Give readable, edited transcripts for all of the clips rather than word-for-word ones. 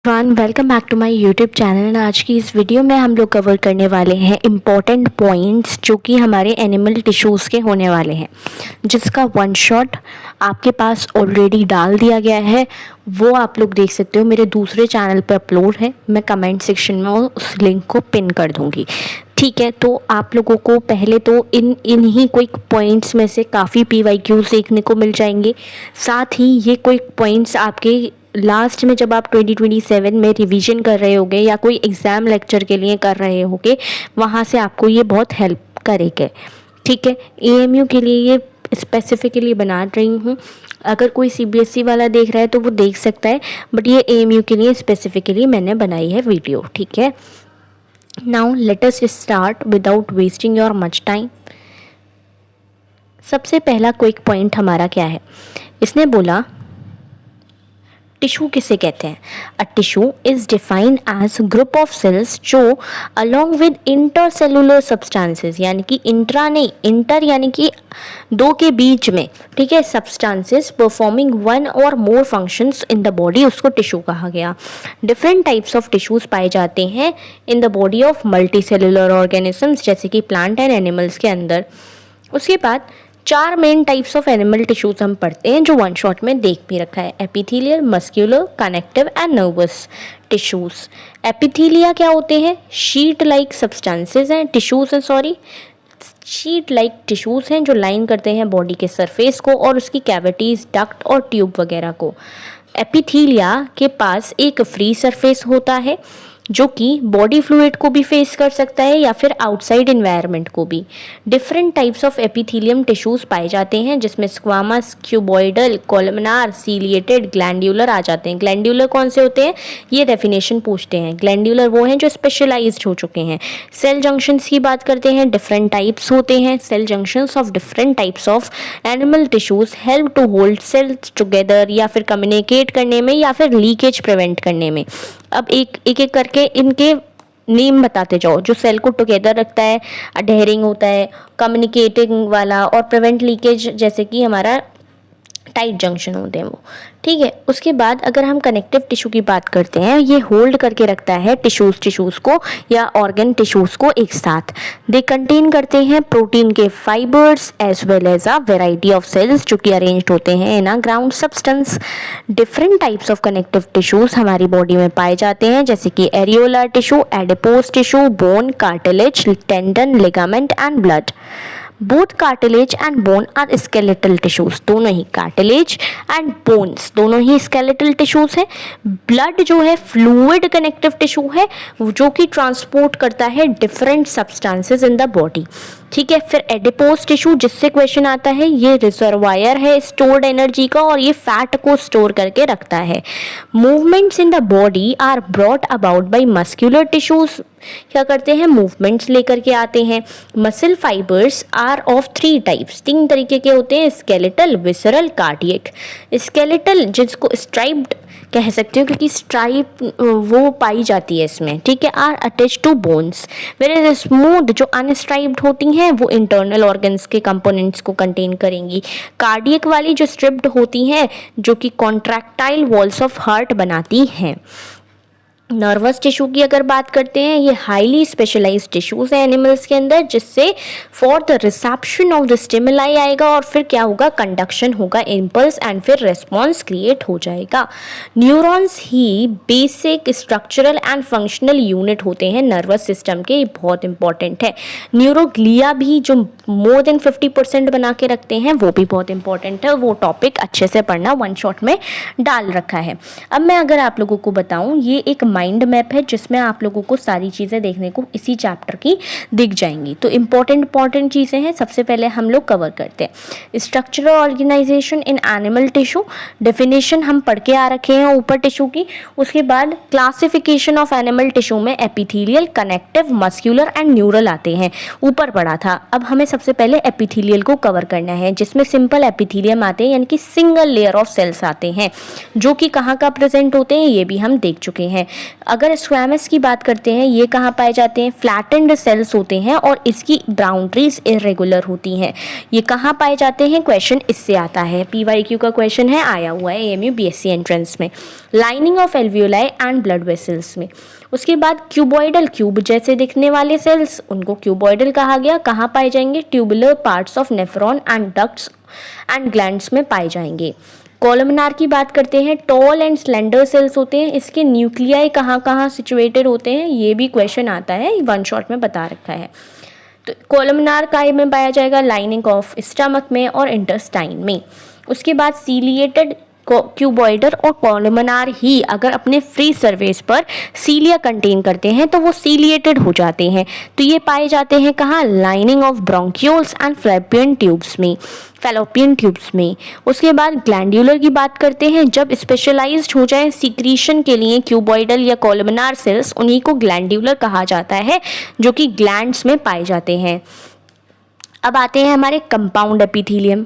Welcome back to my YouTube channel. आज की इस वीडियो में हम लोग कवर करने वाले हैं इम्पॉर्टेंट पॉइंट्स जो कि हमारे एनिमल टिश्यूज़ के होने वाले हैं, जिसका वन शॉट आपके पास ऑलरेडी डाल दिया गया है। वो आप लोग देख सकते हो, मेरे दूसरे चैनल पर अपलोड है। मैं कमेंट सेक्शन में उस लिंक को पिन कर दूँगी। ठीक है, तो आप लोगों को पहले तो इन्हीं क्विक पॉइंट्स में से काफ़ी PYQs देखने को मिल जाएंगे। साथ ही ये क्विक पॉइंट्स आपके लास्ट में जब आप 2027 में रिवीजन कर रहे होगे या कोई एग्ज़ाम लेक्चर के लिए कर रहे होगे, वहाँ से आपको ये बहुत हेल्प करेगा। ठीक है, AMU के लिए ये स्पेसिफिकली बना रही हूँ। अगर कोई CBSE वाला देख रहा है तो वो देख सकता है, बट ये AMU के लिए स्पेसिफिकली मैंने बनाई है वीडियो। ठीक है, now let us start without wasting your much time. सबसे पहला क्विक पॉइंट हमारा क्या है? इसने बोला टिश्यू किसे कहते हैं? A tissue is defined as group of cells जो अलोंग विद इंटरसेलुलर सब्सटेंसेस, यानी कि इंट्रा नहीं, इंटर यानी कि दो के बीच में, ठीक है, सब्सटेंसेस परफॉर्मिंग वन और मोर फंक्शंस इन द बॉडी, उसको टिश्यू कहा गया। डिफरेंट टाइप्स ऑफ टिश्यूज पाए जाते हैं इन the body of multi cellular organisms, जैसे कि प्लांट एंड एनिमल्स के अंदर। उसके बाद 4 main types of animal tissues हम पढ़ते हैं, जो वन शॉट में देख भी रखा है। Epithelial, muscular, connective and nervous tissues. Epithelia क्या होते हैं? शीट लाइक सब्सटेंसेज हैं, टिश्यूज हैं, सॉरी, शीट लाइक टिश्यूज हैं जो लाइन करते हैं बॉडी के सरफेस को और उसकी कैविटीज, डक्ट और ट्यूब वगैरह को। एपिथेलिया के पास एक फ्री सरफेस होता है जो कि बॉडी फ्लूइड को भी फेस कर सकता है या फिर आउटसाइड इन्वायरमेंट को भी। Different types of epithelium tissues पाए जाते हैं, जिसमें squamous, cuboidal, columnar, ciliated, glandular आ जाते हैं। ग्लैंड्यूलर कौन से होते हैं? ये डेफिनेशन पूछते हैं। ग्लैंड्यूलर वो हैं जो स्पेशलाइज्ड हो चुके हैं। सेल जंक्शंस की बात करते हैं, डिफरेंट टाइप्स होते हैं। Cell junctions of different types of animal tissues help to hold cells together, या फिर कम्युनिकेट करने में या फिर लीकेज प्रिवेंट करने में। अब एक एक करके इनके नेम बताते जाओ। जो सेल को टुगेदर रखता है, अडहेरिंग होता है, कम्युनिकेटिंग वाला, और प्रिवेंट लीकेज जैसे कि हमारा टाइट जंक्शन होते हैं वो। ठीक है, उसके बाद अगर हम कनेक्टिव टिश्यू की बात करते हैं, ये होल्ड करके रखता है टिश्यूज को या ऑर्गन टिश्यूज को एक साथ। दे कंटेन करते हैं प्रोटीन के fibres as well as a variety of cells जो कि अरेंज्ड होते हैं in a ground substance. Different types of connective tissues हमारी बॉडी में पाए जाते हैं, जैसे कि areolar tissue, adipose tissue, bone, cartilage, tendon, ligament and blood. Both cartilage and bone are skeletal tissues, दोनों ही कार्टिलेज एंड बोन्स दोनों ही स्केलेटल टिश्यूज हैं। ब्लड जो है फ्लूइड कनेक्टिव टिश्यू है जो कि ट्रांसपोर्ट करता है different substances in the body. ठीक है, फिर एडिपोज टिश्यू जिससे क्वेश्चन आता है, ये रिजर्वायर है स्टोर्ड एनर्जी का और ये फैट को स्टोर करके रखता है। Movements in the body are brought about by muscular tissues, क्या करते हैं? मूवमेंट्स लेकर के आते हैं। Muscle fibres are of 3 types, 3 तरीके के होते हैं, स्केलेटल, विसरल, कार्डियक। स्केलेटल जिसको स्ट्राइप्ड कह सकते हो क्योंकि स्ट्राइप वो पाई जाती है इसमें, ठीक है, are attach to bones. Where smooth जो अनस्ट्राइप्ड होती हैं वो इंटरनल ऑर्गन्स के कंपोनेंट्स को कंटेन करेंगी। कार्डियक वाली जो स्ट्रिप्ड होती हैं जो कि कॉन्ट्रैक्टाइल वॉल्स ऑफ हार्ट बनाती हैं। नर्वस टिश्यू की अगर बात करते हैं, ये हाईली स्पेशलाइज्ड टिश्यूज है एनिमल्स के अंदर, जिससे for the reception of the stimuli आएगा और फिर क्या होगा? कंडक्शन होगा, इम्पल्स एंड फिर रिस्पॉन्स क्रिएट हो जाएगा। Neurons he basic structural and functional unit होते हैं नर्वस सिस्टम के, बहुत इंपॉर्टेंट है। न्यूरोग्लिया भी जो मोर देन 50% बना के रखते हैं वो भी बहुत इंपॉर्टेंट है। वो टॉपिक अच्छे से पढ़ना, वन शॉट में डाल रखा है। अब मैं अगर आप लोगों को बताऊं, ये एक माइंड मैप है जिसमें आप लोगों को सारी चीज़ें देखने को इसी चैप्टर की दिख जाएंगी। तो इंपॉर्टेंट चीज़ें हैं। सबसे पहले हम लोग कवर करते हैं structural organisation in animal tissue. Definition हम पढ़ के आ रखे हैं ऊपर टिश्यू की। उसके बाद क्लासिफिकेशन ऑफ एनिमल टिश्यू में epithelial, connective, muscular and neural आते हैं, ऊपर पढ़ा था। अब हमें सबसे पहले एपिथेलियल को कवर करना है, जिसमें सिंपल एपिथेलियम आते हैं, यानी कि सिंगल लेयर ऑफ सेल्स आते हैं, जो कि कहाँ का प्रेजेंट होते हैं ये भी हम देख चुके हैं। अगर स्क्वैमस की बात करते हैं, ये कहाँ पाए जाते हैं? फ्लैटेंड सेल्स होते हैं और इसकी बाउंड्रीज इरेगुलर होती हैं। ये कहाँ पाए जाते हैं? क्वेश्चन इससे आता है, PYQ का क्वेश्चन है, आया हुआ है AMU BSc एंट्रेंस में। Lining of alveoli and blood vessels में। उसके बाद क्यूबॉइडल, क्यूब जैसे दिखने वाले सेल्स, उनको क्यूबॉइडल कहा गया। कहाँ पाए जाएंगे? Tubular parts of nephron and ducts and glands में पाए जाएंगे। कॉलमनार की बात करते हैं, टॉल एंड स्लेंडर सेल्स होते हैं। इसके न्यूक्लियाई कहाँ कहाँ सिचुएटेड होते हैं, ये भी क्वेश्चन आता है, वन शॉट में बता रखा है। तो कॉलमनार काय में पाया जाएगा? लाइनिंग ऑफ स्टमक में और इंटेस्टाइन में। उसके बाद सीलिएटेड क्यूबॉइडर और कॉलमनार ही अगर अपने फ्री सरफेस पर सीलिया कंटेन करते हैं तो वो सीलिएटेड हो जाते हैं। तो ये पाए जाते हैं कहाँ? Lining of bronchioles and fallopian tubes में। उसके बाद ग्लैंड्यूलर की बात करते हैं, जब स्पेशलाइज्ड हो जाए सीक्रीशन के लिए क्यूबॉइडल या कॉलमनार सेल्स, उन्हीं को ग्लैंड्यूलर कहा जाता है, जो कि ग्लैंड्स में पाए जाते हैं। अब आते हैं हमारे कंपाउंड एपिथेलियम,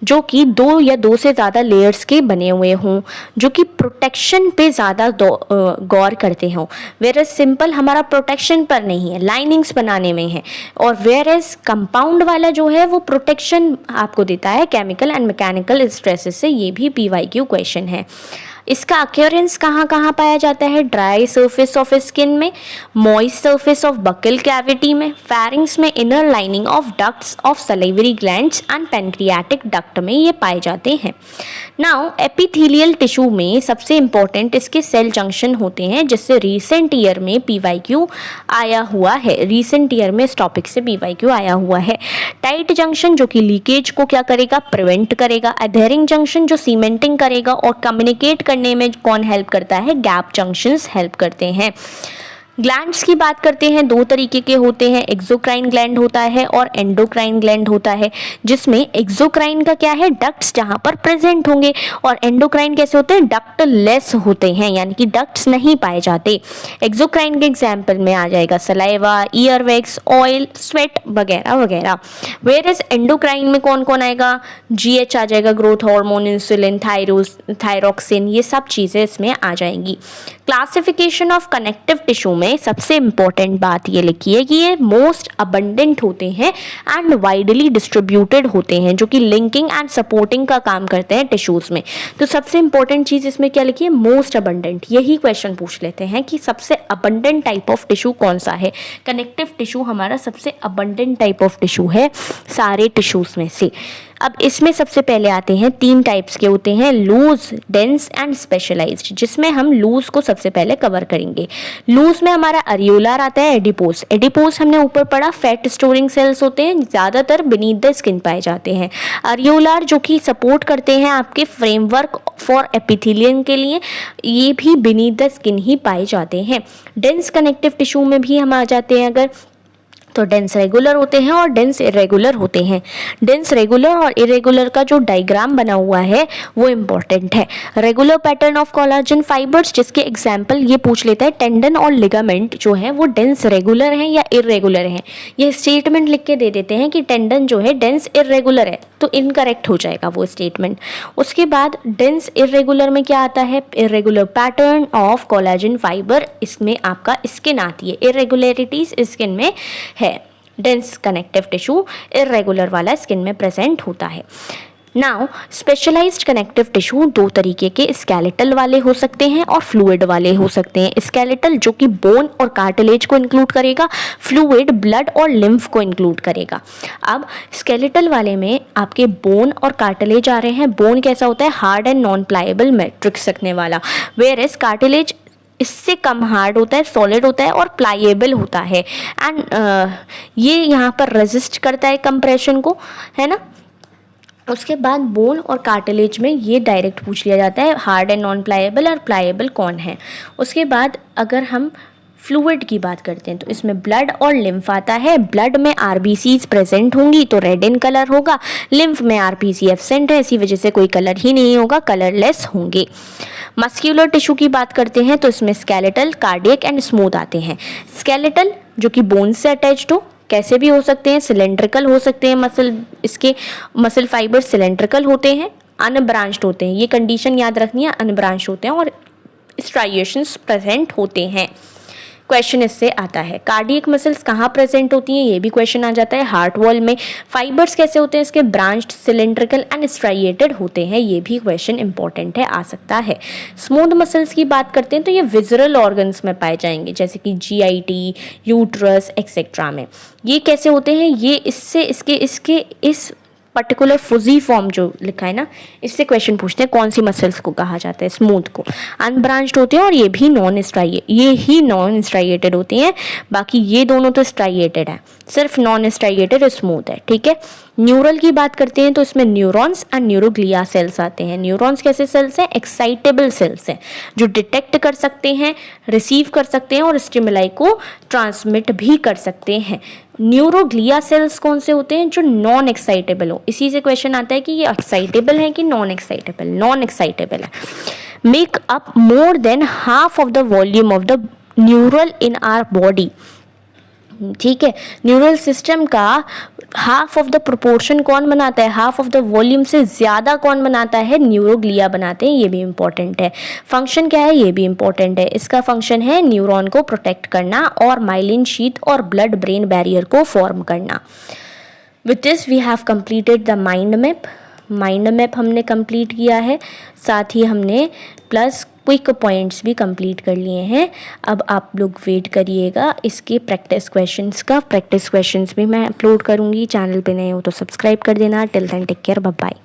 जो कि 2 या 2 से ज़्यादा लेयर्स के बने हुए हों, जो कि प्रोटेक्शन पे ज़्यादा गौर करते हों। वेरएज सिंपल हमारा प्रोटेक्शन पर नहीं है, लाइनिंग्स बनाने में है। और वेरएज कंपाउंड वाला जो है वो प्रोटेक्शन आपको देता है केमिकल एंड मैकेनिकल स्ट्रेसेस से। ये भी PYQ क्वेश्चन है। इसका अक्योरेंस कहाँ कहाँ पाया जाता है? ड्राई सरफेस ऑफ स्किन में, moist surface of buccal cavity में, फेरिंग्स में, inner lining of ducts of salivary glands and pancreatic duct में ये पाए जाते हैं। नाउ एपिथेलियल टिश्यू में सबसे इंपॉर्टेंट इसके सेल जंक्शन होते हैं, जिससे रीसेंट ईयर में PYQ आया हुआ है। रीसेंट ईयर में इस टॉपिक से PYQ आया हुआ है। टाइट जंक्शन जो कि लीकेज को क्या करेगा? प्रिवेंट करेगा। अधेरिंग जंक्शन जो सीमेंटिंग करेगा। और कम्युनिकेट करने में कौन हेल्प करता है? गैप जंक्शंस हेल्प करते हैं। ग्लैंड्स की बात करते हैं, 2 तरीके के होते हैं, एक्सोक्राइन ग्लैंड होता है और एंडोक्राइन ग्लैंड होता है। जिसमें एक्सोक्राइन का क्या है? डक्ट्स जहां पर प्रेजेंट होंगे, और एंडोक्राइन कैसे होते हैं? डक्ट लेस होते हैं, यानी कि डक्ट्स नहीं पाए जाते। एक्सोक्राइन के एग्जाम्पल में आ जाएगा saliva, ear wax, oil, sweat वगैरह वगैरह। वेरएज एंडोक्राइन में कौन कौन आएगा? GH आ जाएगा, ग्रोथ हार्मोन, इंसुलिन, थायरोक्सिन, ये सब चीज़ें इसमें आ जाएंगी। क्लासिफिकेशन ऑफ कनेक्टिव टिश्यू में सबसे इंपॉर्टेंट बात ये लिखी है कि ये मोस्ट अबंडेंट होते हैं एंड वाइडली डिस्ट्रीब्यूटेड होते हैं, जो कि लिंकिंग एंड सपोर्टिंग का काम करते हैं टिश्यूज में। तो सबसे इंपॉर्टेंट चीज इसमें क्या लिखी है? Most abundant. यही क्वेश्चन पूछ लेते हैं कि सबसे अबंडेंट टाइप ऑफ टिश्यू कौन सा है। कनेक्टिव टिश्यू हमारा सबसे अबंडेंट टाइप ऑफ टिश्यू है सारे टिश्यूज में से। अब इसमें सबसे पहले आते हैं, 3 टाइप्स के होते हैं, लूज, डेंस एंड स्पेशलाइज्ड, जिसमें हम लूज को सबसे पहले कवर करेंगे। लूज में हमारा अरियोलार आता है, एडिपोस। एडिपोस हमने ऊपर पढ़ा, फैट स्टोरिंग सेल्स होते हैं, ज़्यादातर बीनीथ द स्किन पाए जाते हैं। अरियोलार जो कि सपोर्ट करते हैं आपके फ्रेमवर्क फॉर एपिथेलियम के लिए, ये भी बीनीथ द स्किन ही पाए जाते हैं। डेंस कनेक्टिव टिश्यू में भी हम आ जाते हैं अगर, तो डेंस रेगुलर होते हैं और डेंस इरेगुलर होते हैं। डेंस रेगुलर और इरेगुलर का जो डायग्राम बना हुआ है वो इम्पॉर्टेंट है। Regular pattern of collagen fibres, जिसके एग्जाम्पल ये पूछ लेता है, टेंडन और लिगामेंट जो है वो डेंस रेगुलर हैं या इरेगुलर हैं। ये स्टेटमेंट लिख के दे देते हैं कि टेंडन जो है डेंस इरेगुलर है, तो इनकरेक्ट हो जाएगा वो स्टेटमेंट। उसके बाद डेंस इरेगुलर में क्या आता है? Irregular pattern of collagen fibre, इसमें आपका स्किन आती है, इरेगुलरिटीज स्किन में है। डेंस कनेक्टिव टिश्यू इरेगुलर वाला स्किन में प्रेजेंट होता है। नाउ स्पेशलाइज्ड कनेक्टिव टिश्यू 2 तरीके के, स्केलेटल वाले हो सकते हैं और फ्लूइड वाले हो सकते हैं। स्केलेटल जो कि बोन और कार्टिलेज को इंक्लूड करेगा, फ्लूइड ब्लड और लिम्फ को इंक्लूड करेगा। अब स्केलेटल वाले में आपके बोन और कार्टिलेज आ रहे हैं। बोन कैसा होता है? Hard and non pliable matrix रखने वाला, वेयरएज कार्टिलेज इससे कम हार्ड होता है, सॉलिड होता है और प्लायेबल होता है। एंड ये यहाँ पर रेजिस्ट करता है कंप्रेशन को, है ना। उसके बाद बोन और कार्टिलेज में ये डायरेक्ट पूछ लिया जाता है, हार्ड एंड नॉन प्लायेबल और प्लायेबल कौन है। उसके बाद अगर हम फ्लूइड की बात करते हैं तो इसमें ब्लड और लिम्फ आता है। ब्लड में RBCs प्रेजेंट होंगी तो रेड इन कलर होगा, लिम्फ में RBC एब्सेंट है, इसी वजह से कोई कलर ही नहीं होगा, कलरलेस होंगे। मस्क्यूलर टिश्यू की बात करते हैं तो इसमें स्केलेटल, कार्डियक एंड स्मूथ आते हैं। स्केलेटल जो कि बोन से अटैच्ड हो, कैसे भी हो सकते हैं, सिलेंड्रिकल हो सकते हैं, इसके मसल फाइबर सिलेंड्रिकल होते हैं, अनब्रांच्ड होते हैं। ये कंडीशन याद रखनी है, अनब्रांच्ड होते हैं और स्ट्राइएशंस प्रेजेंट होते हैं। क्वेश्चन इससे आता है कार्डियक मसल्स कहाँ प्रेजेंट होती हैं, ये भी क्वेश्चन आ जाता है। हार्ट वॉल में फाइबर्स कैसे होते हैं इसके, ब्रांच्ड, सिलेंड्रिकल एंड स्ट्राइएटेड होते हैं, ये भी क्वेश्चन इंपॉर्टेंट है, आ सकता है। स्मूथ मसल्स की बात करते हैं तो ये विजरल ऑर्गन्स में पाए जाएंगे, जैसे कि जीआईटी, यूट्रस एक्सेट्रा में। ये कैसे होते हैं, ये इससे इसके इस पर्टिकुलर फुजी फॉर्म जो लिखा है ना, इससे क्वेश्चन पूछते हैं कौन सी मसल्स को कहा जाता है, स्मूथ को। अनब्रांच्ड होते हैं और ये भी नॉन स्ट्राइएटेड होती हैं, बाकी ये दोनों तो स्ट्राइएटेड है, सिर्फ नॉन स्ट्राइएटेड स्मूथ है, ठीक है। न्यूरल की बात करते हैं तो इसमें न्यूरॉन्स एंड न्यूरोग्लिया सेल्स आते हैं। न्यूरॉन्स कैसे सेल्स हैं, एक्साइटेबल सेल्स हैं, जो डिटेक्ट कर सकते हैं, रिसीव कर सकते हैं और स्टिमुलाई को ट्रांसमिट भी कर सकते हैं। न्यूरोग्लिया सेल्स कौन से होते हैं, जो नॉन एक्साइटेबल हो। इसी से क्वेश्चन आता है कि ये एक्साइटेबल है कि नॉन एक्साइटेबल, नॉन एक्साइटेबल है। Make up more than half of the volume of the neural in our body, ठीक है। न्यूरल सिस्टम का हाफ ऑफ द प्रोपोर्शन कौन बनाता है, हाफ ऑफ द वॉल्यूम से ज़्यादा कौन बनाता है, न्यूरोग्लिया बनाते हैं, ये भी इंपॉर्टेंट है। फंक्शन क्या है, ये भी इंपॉर्टेंट है। इसका फंक्शन है न्यूरॉन को प्रोटेक्ट करना और माइलिन शीथ और ब्लड ब्रेन बैरियर को फॉर्म करना। With this we have completed the mind map हमने कंप्लीट किया है, साथ ही हमने प्लस क्विक पॉइंट्स भी कंप्लीट कर लिए हैं। अब आप लोग वेट करिएगा इसके प्रैक्टिस क्वेश्चंस का। प्रैक्टिस क्वेश्चंस भी मैं अपलोड करूँगी, चैनल पे नए हो तो सब्सक्राइब कर देना। Till then take care, bye bye.